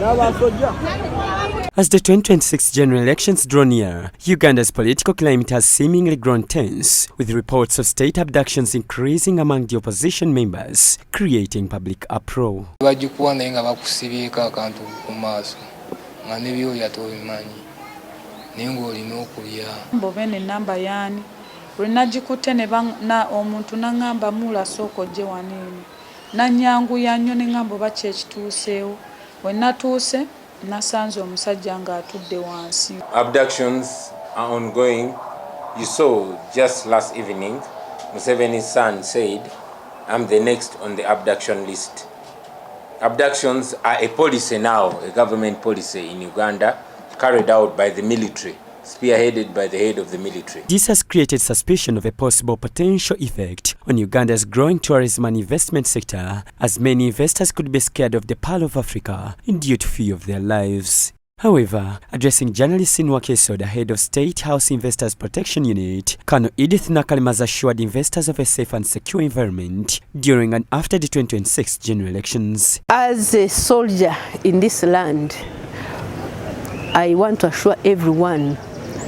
As the 2026 general elections draw near, Uganda's political climate has seemingly grown tense, with reports of state abductions increasing among the opposition members, creating public uproar. Abductions are ongoing. You saw just last evening, Museveni's son said, "I'm the next on the abduction list." Abductions are a policy now, a government policy in Uganda, carried out by the military, spearheaded by the head of the military. This has created suspicion of a possible potential effect on Uganda's growing tourism and investment sector, as many investors could be scared of the Pearl of Africa due to fear of their lives. However, addressing journalists in Wakeso, the head of State House Investors Protection Unit, Colonel Edith Nakalema has assured investors of a safe and secure environment during and after the 2026 general elections. As a soldier in this land, I want to assure everyone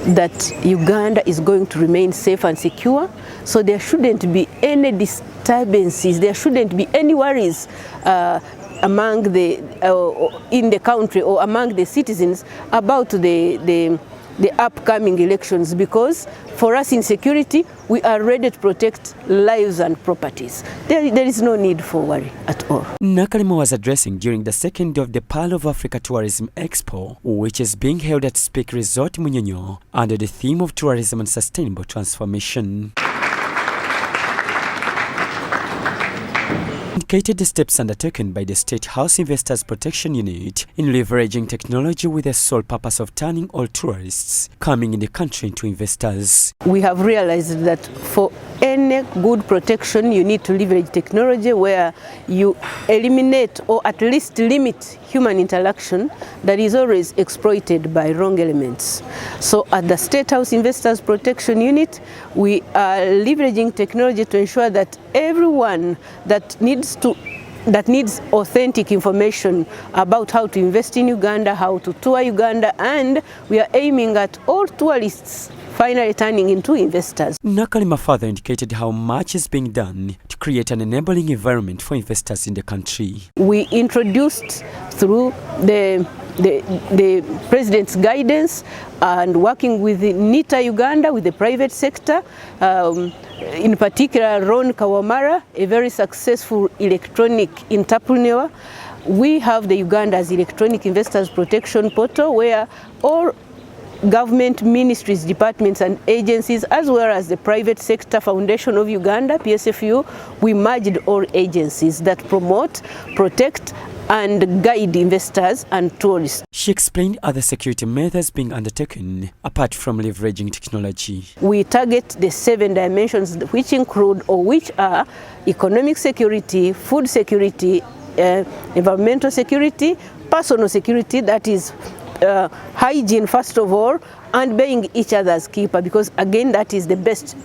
that Uganda is going to remain safe and secure, so there shouldn't be any disturbances, there shouldn't be any worries among in the country or among the citizens about the upcoming elections, because for us in security, we are ready to protect lives and properties. There is no need for worry at all. Nakalema was addressing during the second of the Pearl of Africa Tourism Expo, which is being held at Speak Resort Munyonyo under the theme of tourism and sustainable transformation. Indicated the steps undertaken by the State House Investors Protection Unit in leveraging technology with the sole purpose of turning all tourists coming in the country into investors. We have realized that for any good protection, you need to leverage technology where you eliminate or at least limit human interaction that is always exploited by wrong elements. So at the State House Investors Protection Unit, we are leveraging technology to ensure that everyone that needs authentic information about how to invest in Uganda, how to tour Uganda, and we are aiming at all tourists finally turning into investors. Nakalema further indicated how much is being done to create an enabling environment for investors in the country. We introduced through the President's guidance and working with NITA Uganda, with the private sector, in particular Ron Kawamara, a very successful electronic entrepreneur. We have the Uganda's Electronic Investors Protection Portal, where all government ministries, departments and agencies, as well as the private sector Foundation of Uganda, PSFU, we merged all agencies that promote, protect and guide investors and tourists. She explained other security measures being undertaken apart from leveraging technology. We target the 7 dimensions which include or which are economic security, food security, environmental security, personal security, that is hygiene first of all, and being each other's keeper, because again that is the best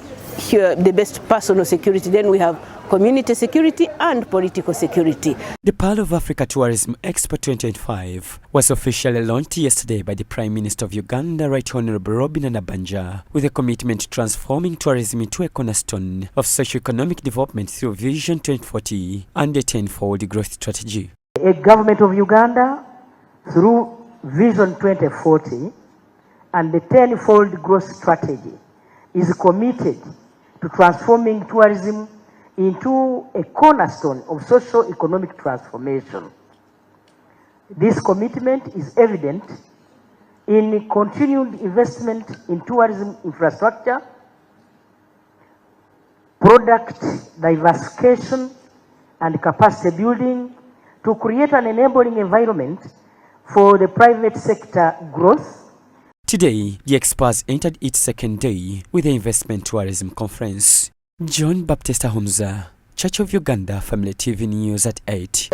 personal security. Then we have community security and political security. The Pearl of Africa Tourism Expo 2025 was officially launched yesterday by the Prime Minister of Uganda, Right Honorable Robin Nabanja, with a commitment to transforming tourism into a cornerstone of socio-economic development through Vision 2040 and the 10-fold growth strategy. A government of Uganda, through Vision 2040 and the 10-fold growth strategy, is committed to transforming tourism into a cornerstone of socio-economic transformation. This commitment is evident in continued investment in tourism infrastructure, product diversification and capacity building to create an enabling environment for the private sector growth. Today, the Expo has entered its second day with the Investment Tourism Conference. John Baptista Humza, Church of Uganda, Family TV News at 8.